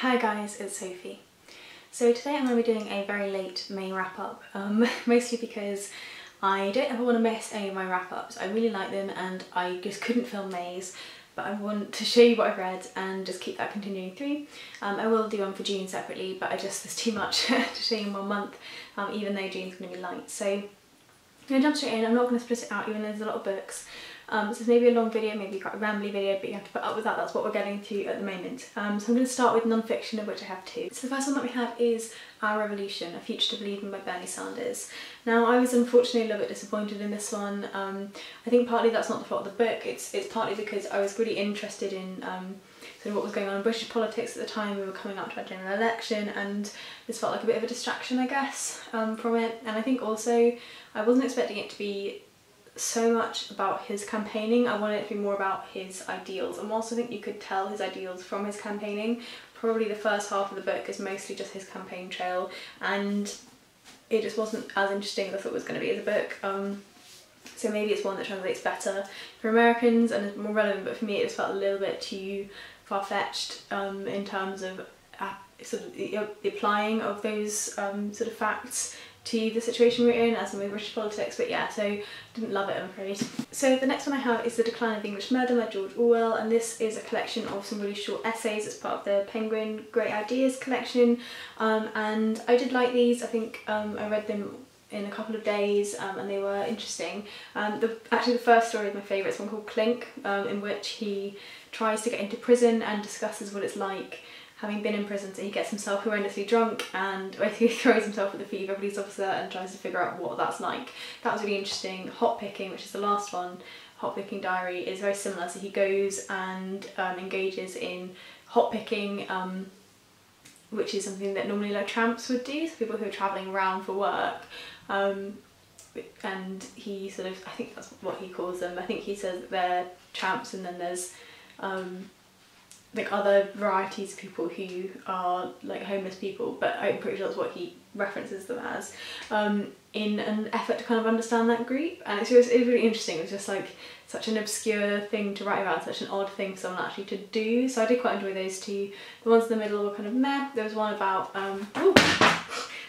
Hi guys, it's Sophie. So today I'm going to be doing a very late May wrap up, mostly because I don't ever want to miss any of my wrap ups. I really like them and I just couldn't film May's, but I want to show you what I've read and just keep that continuing through. I will do one for June separately, but there's too much to show you in 1 month, even though June's going to be light. So I'm going to jump straight in. I'm not going to split it out even though there's a lot of books. So it's maybe a long video, maybe quite a rambly video, but you have to put up with that. That's what we're getting to at the moment. So I'm going to start with non-fiction, of which I have two. So the first one that we have is Our Revolution, A Future to Believe in by Bernie Sanders. Now I was unfortunately a little bit disappointed in this one. I think partly that's not the plot of the book, it's partly because I was really interested in sort of what was going on in British politics at the time. We were coming up to our general election and this felt like a bit of a distraction, I guess, from it. And I think also I wasn't expecting it to be so much about his campaigning. I wanted it to be more about his ideals, and whilst I think you could tell his ideals from his campaigning, probably the first half of the book is mostly just his campaign trail and it just wasn't as interesting as I thought it was going to be as a book. So maybe it's one that translates better for Americans and is more relevant, but for me it just felt a little bit too far-fetched in terms of sort of the applying of those sort of facts to the situation we're in, as in with British politics. But yeah, so didn't love it, I'm afraid. So the next one I have is The Decline of English Murder by George Orwell, and this is a collection of some really short essays as part of the Penguin Great Ideas collection, and I did like these. I think I read them in a couple of days and they were interesting. Actually the first story is my favourite. It's one called Clink, in which he tries to get into prison and discusses what it's like having been in prison. So he gets himself horrendously drunk and basically throws himself at the feet of a police officer and tries to figure out what that's like. That was really interesting. Hot Picking, which is the last one, Hot Picking Diary, is very similar. So he goes and engages in hot picking, which is something that normally like tramps would do, so people who are travelling around for work. And he sort of, I think that's what he calls them. I think he says that they're tramps, and then there's like other varieties of people who are like homeless people, but I'm pretty sure that's what he references them as, in an effort to kind of understand that group. And it was really interesting. It was just like such an obscure thing to write about, such an odd thing for someone actually to do. So I did quite enjoy those two. The ones in the middle were kind of meh. There was one about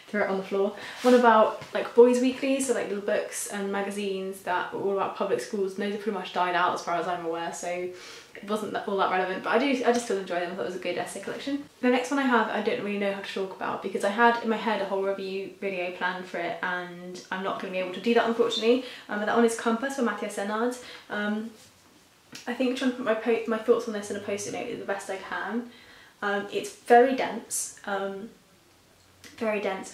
threw it on the floor. One about like boys' weeklies, so like little books and magazines that were all about public schools, and those have pretty much died out as far as I'm aware, so it wasn't all that relevant, but I just still enjoy them. I thought it was a good essay collection. The next one I have, I don't really know how to talk about because I had in my head a whole review video planned for it and I'm not going to be able to do that, unfortunately. But that one is Compass by Mattias Enard. I think trying to put my thoughts on this in a post-it note is the best I can. It's very dense and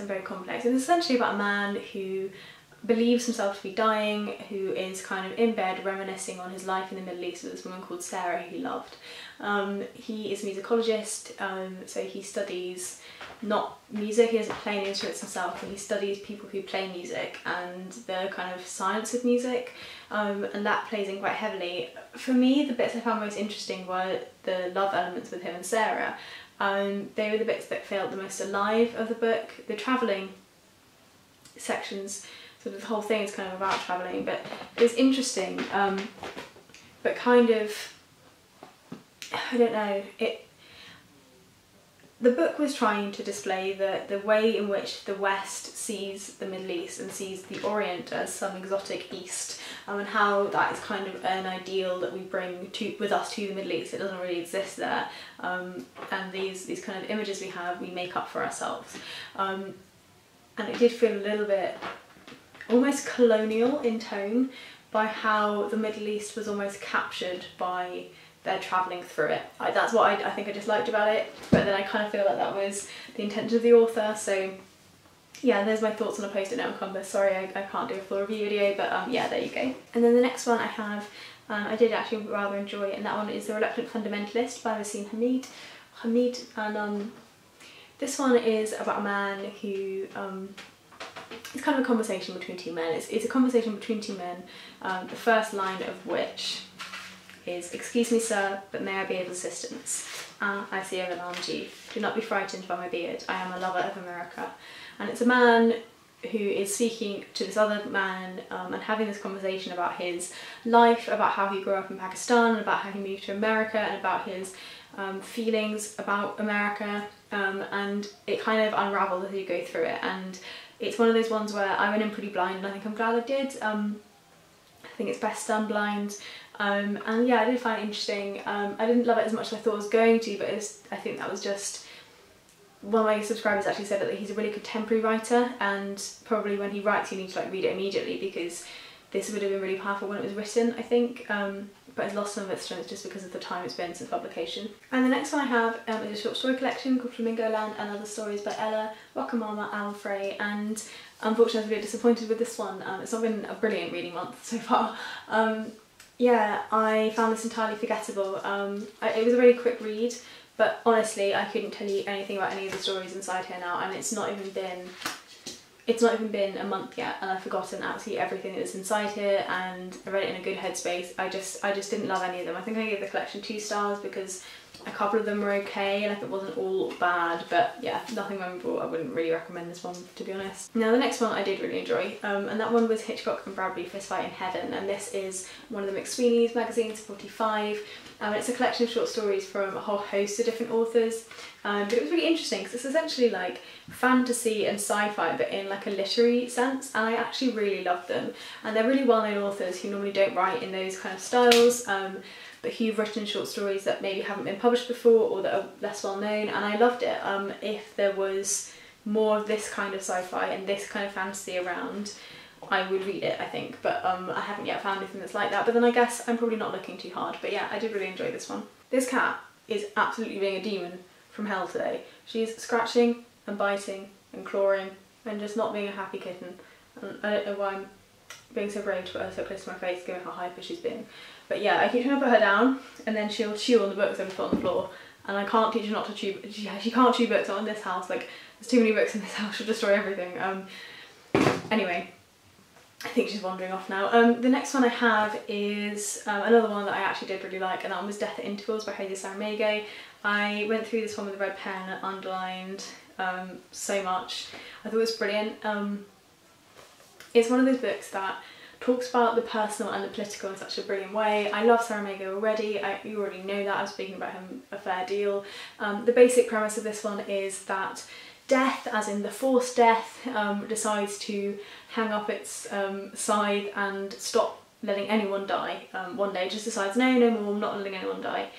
very complex. It's essentially about a man who believes himself to be dying, who is kind of in bed reminiscing on his life in the Middle East with this woman called Sarah who he loved. He is a musicologist, so he studies not music, he doesn't play any instruments himself, but he studies people who play music and the kind of science of music, and that plays in quite heavily. For me, the bits I found most interesting were the love elements with him and Sarah. They were the bits that felt the most alive of the book. The travelling sections, sort of the whole thing is kind of about travelling, but it's interesting, but kind of, I don't know, the book was trying to display the way in which the West sees the Middle East and sees the Orient as some exotic East, and how that is kind of an ideal that we bring with us to the Middle East. It doesn't really exist there, and these kind of images we make up for ourselves. And it did feel a little bit almost colonial in tone by how the Middle East was almost captured by their travelling through it. That's what I think I just liked about it, but then I kind of feel like that was the intention of the author. So yeah, there's my thoughts on a post-it note on Compass. Sorry I can't do a full review video, but yeah, there you go. And then the next one I have, I did actually rather enjoy it, and that one is The Reluctant Fundamentalist by Hamid. And this one is about a man who, it's kind of a conversation between two men. It's a conversation between two men, the first line of which is, "Excuse me sir, but may I be of assistance? Ah, I see I've alarmed you. Do not be frightened by my beard. I am a lover of America." And it's a man who is speaking to this other man and having this conversation about his life, about how he grew up in Pakistan, and about how he moved to America, and about his feelings about America, and it kind of unravels as you go through it, and it's one of those ones where I went in pretty blind, and I think I'm glad I did. I think it's best done blind, and yeah, I did find it interesting. I didn't love it as much as I thought I was going to, but I think that was just, one of my subscribers actually said that he's a really contemporary writer, and probably when he writes you need to like read it immediately, because this would have been really powerful when it was written, I think, but it's lost some of its strength just because of the time it's been since publication. And the next one I have is a short story collection called Flamingo Land and Other Stories by Ellah, Wakamama, Allfrey, and unfortunately I was really disappointed with this one. It's not been a brilliant reading month so far. Yeah, I found this entirely forgettable. It was a really quick read, but honestly I couldn't tell you anything about any of the stories inside here now, and it's not even been a month yet, and I've forgotten absolutely everything that was inside here, and I read it in a good headspace. I just didn't love any of them. I think I gave the collection 2 stars because a couple of them were okay, like it wasn't all bad, but yeah, nothing memorable. I wouldn't really recommend this one, to be honest. Now the next one I did really enjoy, and that one was Hitchcock and Bradbury, Fistfight in Heaven, and this is one of the McSweeney's magazines, 45. It's a collection of short stories from a whole host of different authors, but it was really interesting because it's essentially like fantasy and sci-fi but in like a literary sense, and I actually really loved them, and they're really well-known authors who normally don't write in those kind of styles, but who've written short stories that maybe haven't been published before or that are less well-known, and I loved it. If there was more of this kind of sci-fi and this kind of fantasy around, I would read it, I think, but I haven't yet found anything that's like that, but then I guess I'm probably not looking too hard. But yeah, I did really enjoy this one. This cat is absolutely being a demon from hell today. She's scratching and biting and clawing and just not being a happy kitten, and I don't know why I'm being so brave to put her so close to my face given how hyper she's been. But yeah, I keep trying to put her down and then she'll chew on the books I've put on the floor, and I can't teach her not to chew. She can't chew books on this house, like there's too many books in this house, she'll destroy everything. Anyway, I think she's wandering off now. The next one I have is another one that I actually did really like, and that one was Death at Intervals by Saramago. I went through this one with a red pen and underlined so much. I thought it was brilliant. It's one of those books that talks about the personal and the political in such a brilliant way. I love Saramago already, you already know that, I'm speaking about him a fair deal. The basic premise of this one is that death, as in the forced death, decides to hang up its scythe and stop letting anyone die. One day it just decides, no more, I'm not letting anyone die.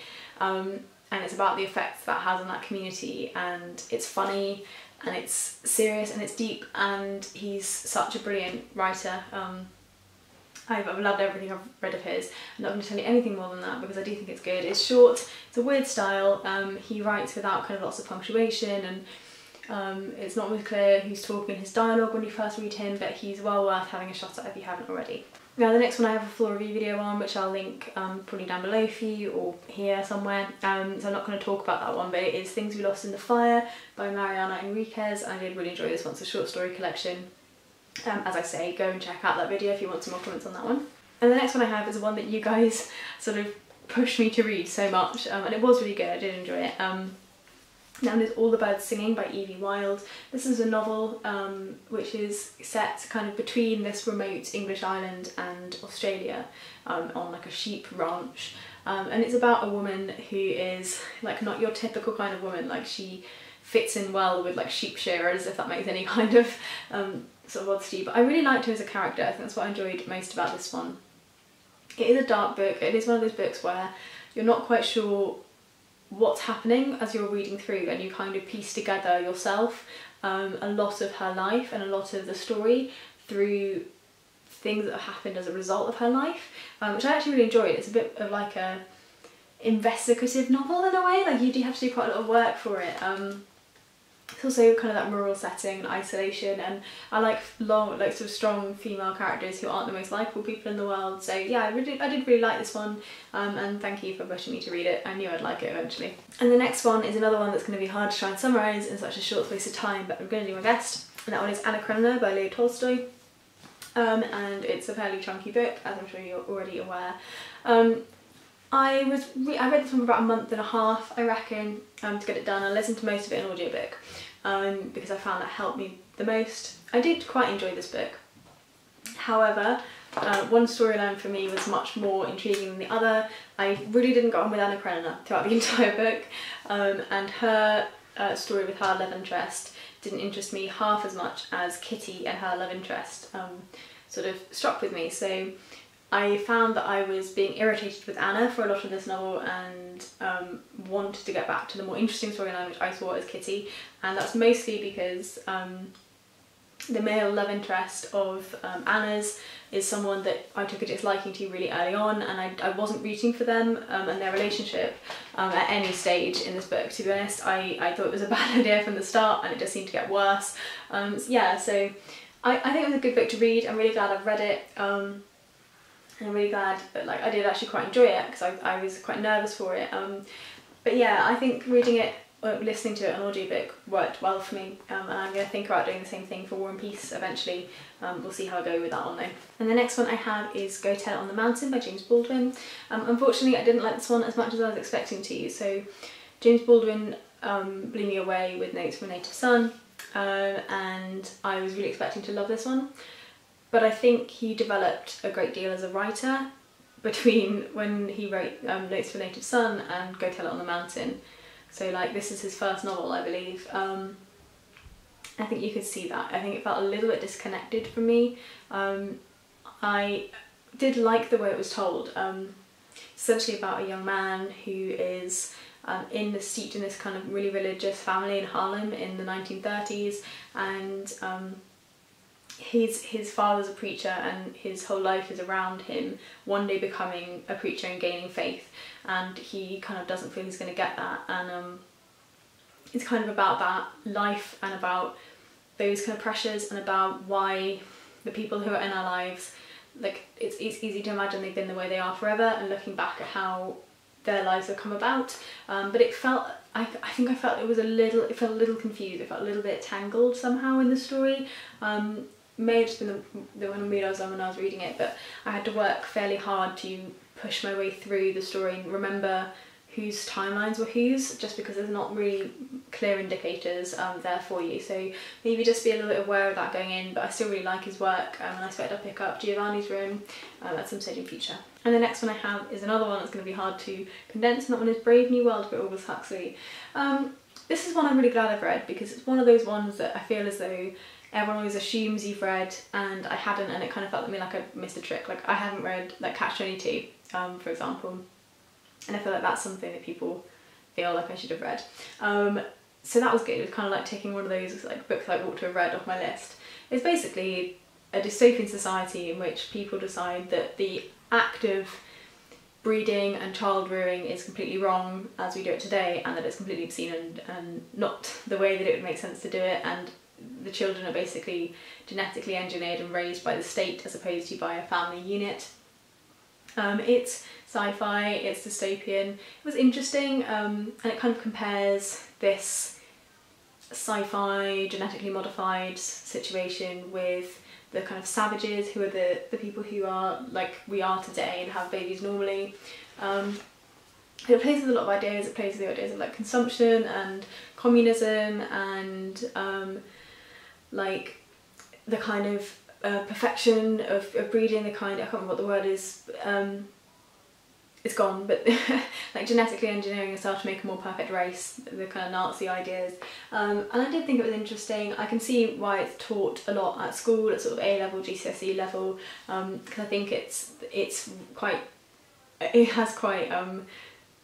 And it's about the effects that has on that community, and it's funny and it's serious and it's deep, and he's such a brilliant writer. I've loved everything I've read of his. I'm not going to tell you anything more than that because I do think it's good. It's short, it's a weird style, he writes without kind of lots of punctuation, and it's not really clear who's talking his dialogue when you first read him, but he's well worth having a shot at if you haven't already. Now the next one I have a full review video on, which I'll link probably down below for you or here somewhere, so I'm not going to talk about that one, but it is Things We Lost in the Fire by Mariana Enriquez. I did really enjoy this one. It's a short story collection. As I say, go and check out that video if you want some more comments on that one. And the next one I have is one that you guys sort of pushed me to read so much, and it was really good, I did enjoy it. Now there's All the Birds Singing by Evie, Wyld. This is a novel which is set kind of between this remote English island and Australia, on like a sheep ranch, and it's about a woman who is like not your typical kind of woman. Like she fits in well with like sheep shearers, if that makes any kind of sort of oddity, but I really liked her as a character. I think that's what I enjoyed most about this one. It is a dark book. It is one of those books where you're not quite sure what's happening as you're reading through, and you kind of piece together yourself a lot of her life and a lot of the story through things that have happened as a result of her life, which I actually really enjoyed. It's a bit of like a investigative novel in a way, like you do have to do quite a lot of work for it. It's also kind of that rural setting and isolation, and I like sort of strong female characters who aren't the most likeable people in the world. So yeah, I did really like this one, and thank you for pushing me to read it. I knew I'd like it eventually. And the next one is another one that's going to be hard to try and summarise in such a short space of time, but I'm going to do my best. And that one is Anna Karenina by Leo Tolstoy, and it's a fairly chunky book, as I'm sure you're already aware. I read this one for about a month and a half, I reckon, to get it done. I listened to most of it in audiobook because I found that helped me the most. I did quite enjoy this book. However, one storyline for me was much more intriguing than the other. I really didn't get on with Anna Karenina throughout the entire book, and her story with her love interest didn't interest me half as much as Kitty and her love interest sort of struck with me. So I found that I was being irritated with Anna for a lot of this novel and wanted to get back to the more interesting storyline, which I saw as Kitty, and that's mostly because the male love interest of Anna's is someone that I took a disliking to really early on, and I wasn't rooting for them and their relationship at any stage in this book. To be honest, I thought it was a bad idea from the start, and it just seemed to get worse. Yeah, so I think it was a good book to read. I'm really glad I've read it. And I'm really glad that I did actually quite enjoy it, because I was quite nervous for it. But yeah, I think reading it, listening to it on audiobook worked well for me, and I'm going to think about doing the same thing for War and Peace eventually. We'll see how I go with that one though. And the next one I have is Go Tell It on the Mountain by James Baldwin. Unfortunately, I didn't like this one as much as I was expecting to. So James Baldwin blew me away with Notes from a Native Son, and I was really expecting to love this one. But I think he developed a great deal as a writer between when he wrote Notes from a Native Son and Go Tell It on the Mountain. So this is his first novel, I believe. I think you could see that. I think it felt a little bit disconnected from me. I did like the way it was told. Essentially about a young man who is steeped in this kind of really religious family in Harlem in the 1930s, and his father's a preacher, and his whole life is around him one day becoming a preacher and gaining faith, and he kind of doesn't feel he's going to get that, and it's kind of about that life and about those kind of pressures, and about why the people who are in our lives, it's easy to imagine they've been the way they are forever, and looking back at how their lives have come about, but it felt, I think I felt it felt a little confused, it felt a little bit tangled somehow in the story. May have just been the one mood I was on when I was reading it, but I had to work fairly hard to push my way through the story and remember whose timelines were whose, just because there's not really clear indicators there for you. So maybe just be a little bit aware of that going in, but I still really like his work, and I expect I'll pick up Giovanni's Room at some stage in future. And the next one I have is another one that's going to be hard to condense, and that one is Brave New World by Aldous Huxley. This is one I'm really glad I've read, because it's one of those ones that I feel as though everyone always assumes you've read, and I hadn't, and it kind of felt to me like I missed a trick. I hadn't read Catch-22, for example, and I feel like that's something that people feel like I should have read. So that was good. It was kind of like taking one of those books I ought to have read off my list. It's basically a dystopian society in which people decide that the act of breeding and child rearing is completely wrong as we do it today, and that it's completely obscene and not the way that it would make sense to do it, and the children are basically genetically engineered and raised by the state as opposed to by a family unit. It's sci-fi, it's dystopian. It was interesting, and it kind of compares this sci-fi genetically modified situation with the kind of savages who are the people who are like we are today and have babies normally. It plays with a lot of ideas. It plays with the ideas of consumption and communism and the kind of perfection of breeding, the kind, I can't remember what the word is, it's gone, but genetically engineering yourself to make a more perfect race, the kind of Nazi ideas. And I did think it was interesting. I can see why it's taught a lot at school, at sort of A-level, GCSE level, because I think it has quite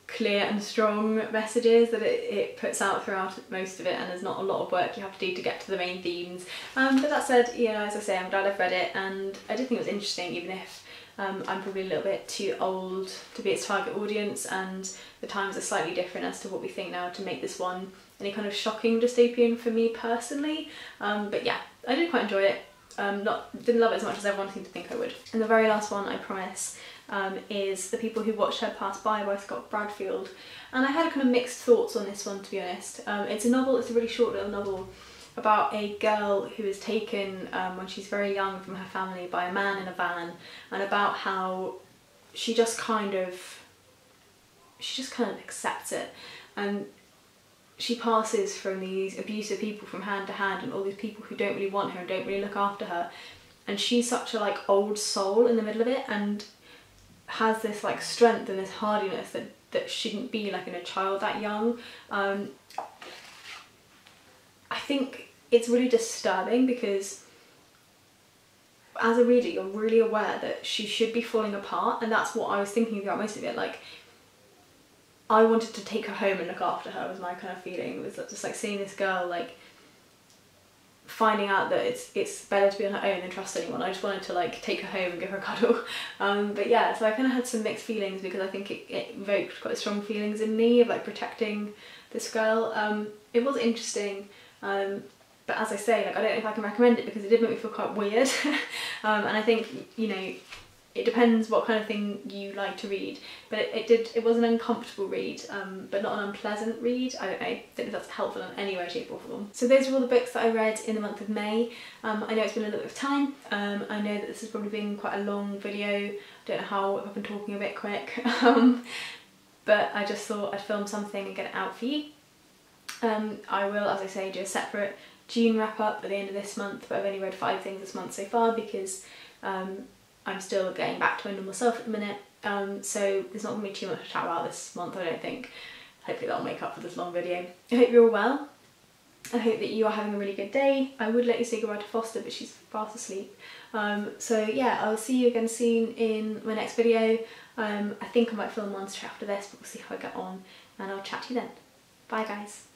clear and strong messages that it puts out throughout most of it, and there's not a lot of work you have to do to get to the main themes. But that said, as I say, I'm glad I've read it, and I did think it was interesting, even if I'm probably a little bit too old to be its target audience, and the times are slightly different as to what we think now to make this one any kind of shocking dystopian for me personally. But yeah, I did quite enjoy it. Didn't love it as much as everyone seemed to think I would. And the very last one, I promise, is The People Who Watched Her Pass by Scott Bradfield. And I had kind of mixed thoughts on this one, to be honest. It's a novel, it's a really short little novel about a girl who is taken when she's very young from her family by a man in a van, and about how she just kind of accepts it, and she passes from these abusive people from hand to hand, and all these people who don't really want her and don't really look after her, and she's such a like old soul in the middle of it, and has this like strength and this hardiness that shouldn't be like in a child that young. I think it's really disturbing because as a reader you're really aware that she should be falling apart, and that's what I was thinking throughout most of it. Like, I wanted to take her home and look after her was my kind of feeling. It was just like seeing this girl like finding out that it's better to be on her own than trust anyone. I just wanted to like take her home and give her a cuddle. But yeah, so I kind of had some mixed feelings because I think it evoked quite strong feelings in me of like protecting this girl. It was interesting, but as I say, like I don't know if I can recommend it because it did make me feel quite weird. And I think, you know, it depends what kind of thing you like to read, but it was an uncomfortable read, but not an unpleasant read. I don't know, I think that's helpful in any way, shape or form. So those are all the books that I read in the month of May. I know it's been a little bit of time. I know that this has probably been quite a long video. I don't know how, if I've been talking a bit quick, but I just thought I'd film something and get it out for you. I will, as I say, do a separate June wrap up at the end of this month, but I've only read 5 things this month so far because I'm still getting back to my normal self at the minute, so there's not going to be too much to chat about this month, I don't think. Hopefully that'll make up for this long video. I hope you're all well. I hope that you are having a really good day. I would let you say goodbye to Foster, but she's fast asleep. So yeah, I'll see you again soon in my next video. I think I might film one straight after this, but we'll see how I get on, and I'll chat to you then. Bye guys.